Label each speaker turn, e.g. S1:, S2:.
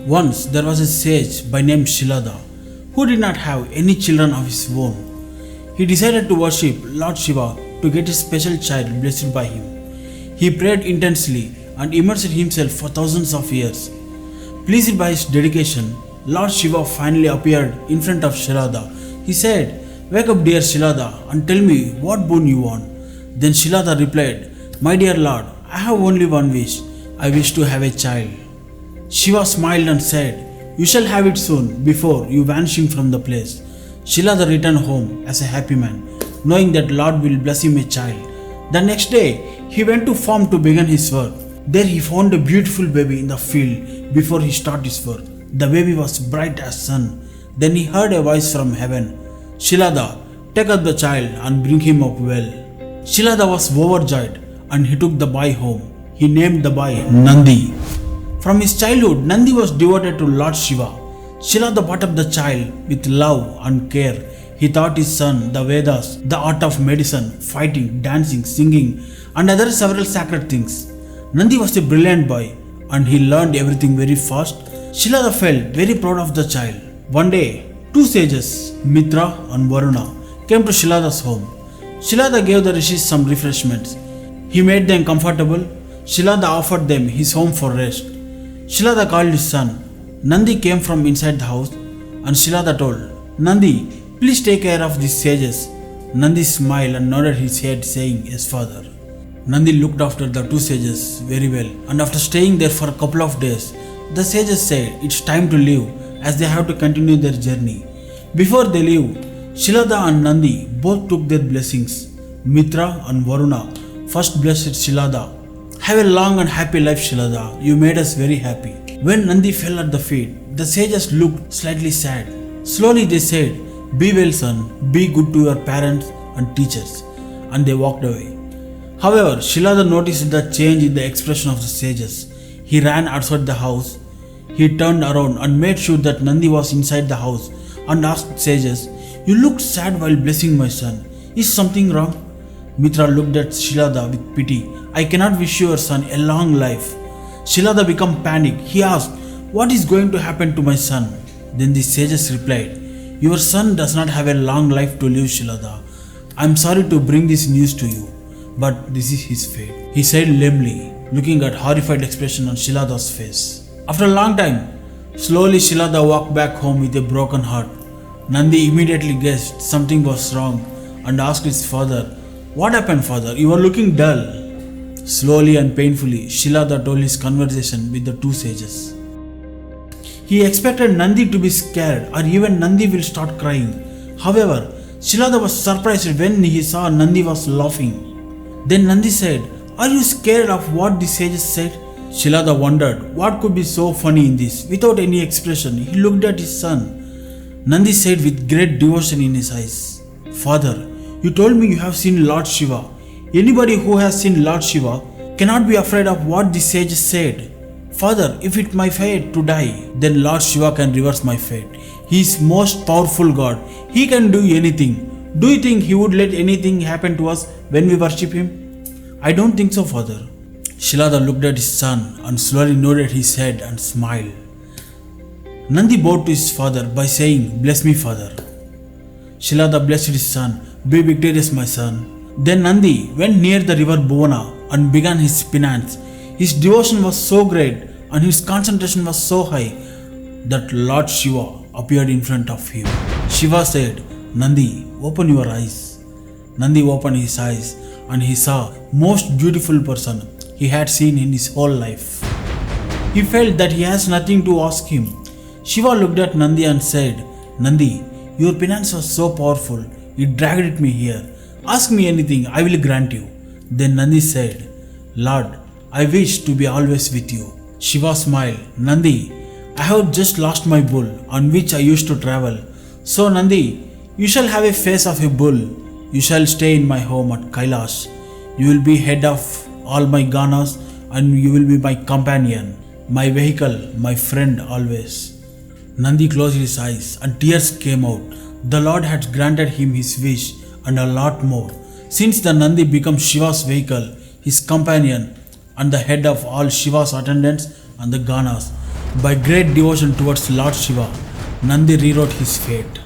S1: Once there was a sage by name Shilada who did not have any children of his own. He decided to worship Lord Shiva to get a special child blessed by him. He prayed intensely and immersed himself for thousands of years. Pleased by his dedication, Lord Shiva finally appeared in front of Shilada. He said, "Wake up, dear Shilada, and tell me what boon you want." Then Shilada replied, "My dear Lord, I have only one wish. I wish to have a child." Shiva smiled and said, "You shall have it soon before you vanishing from the place." Shilada returned home as a happy man, knowing that Lord will bless him a child. The next day, he went to farm to begin his work. There he found a beautiful baby in the field before he started his work. The baby was bright as sun. Then he heard a voice from heaven, "Shilada, take up the child and bring him up well." Shilada was overjoyed and he took the boy home. He named the boy Nandi. From his childhood, Nandi was devoted to Lord Shiva. Shilada brought up the child with love and care. He taught his son the Vedas, the art of medicine, fighting, dancing, singing, and other several sacred things. Nandi was a brilliant boy and he learned everything very fast. Shilada felt very proud of the child. One day, two sages, Mitra and Varuna, came to Shilada's home. Shilada gave the rishis some refreshments. He made them comfortable. Shilada offered them his home for rest. Shilada called his son. Nandi came from inside the house and Shilada told, "Nandi, please take care of these sages." Nandi smiled and nodded his head saying, "Yes, father." Nandi looked after the two sages very well, and after staying there for a couple of days, the sages said it's time to leave as they have to continue their journey. Before they leave, Shilada and Nandi both took their blessings. Mitra and Varuna first blessed Shilada. "Have a long and happy life, Shilada. You made us very happy." When Nandi fell at the feet, the sages looked slightly sad. Slowly they said, "Be well, son. Be good to your parents and teachers." And they walked away. However, Shilada noticed the change in the expression of the sages. He ran outside the house. He turned around and made sure that Nandi was inside the house and asked sages, "You looked sad while blessing my son. Is something wrong?" Mitra looked at Shilada with pity. "I cannot wish your son a long life." Shilada became panicked. He asked, "What is going to happen to my son?" Then the sages replied, "Your son does not have a long life to live, Shilada. I am sorry to bring this news to you, but this is his fate," he said lamely, looking at horrified expression on Shilada's face. After a long time, slowly Shilada walked back home with a broken heart. Nandi immediately guessed something was wrong and asked his father, "What happened, father? You are looking dull." Slowly and painfully, Shilada told his conversation with the two sages. He expected Nandi to be scared or even Nandi will start crying. However, Shilada was surprised when he saw Nandi was laughing. Then Nandi said, "Are you scared of what the sages said?" Shilada wondered what could be so funny in this. Without any expression, he looked at his son. Nandi said with great devotion in his eyes, "Father, you told me you have seen Lord Shiva. Anybody who has seen Lord Shiva cannot be afraid of what the sages said. Father, if it's my fate to die, then Lord Shiva can reverse my fate. He is most powerful God. He can do anything. Do you think he would let anything happen to us when we worship him?" "I don't think so, father." Shilada looked at his son and slowly nodded his head and smiled. Nandi bowed to his father by saying, "Bless me, father." Shilada blessed his son. "Be victorious, my son." Then Nandi went near the river Bhuvana and began his penance. His devotion was so great and his concentration was so high that Lord Shiva appeared in front of him. Shiva said, "Nandi, open your eyes." Nandi opened his eyes and he saw most beautiful person he had seen in his whole life. He felt that he has nothing to ask him. Shiva looked at Nandi and said, "Nandi, your penance was so powerful, it dragged me here. Ask me anything, I will grant you." Then Nandi said, "Lord, I wish to be always with you." Shiva smiled. "Nandi, I have just lost my bull on which I used to travel. So Nandi, you shall have a face of a bull. You shall stay in my home at Kailash. You will be head of all my ganas and you will be my companion, my vehicle, my friend always." Nandi closed his eyes and tears came out. The Lord had granted him his wish and a lot more. Since the Nandi became Shiva's vehicle, his companion, and the head of all Shiva's attendants and the ganas, By great devotion towards Lord Shiva, Nandi rewrote his fate.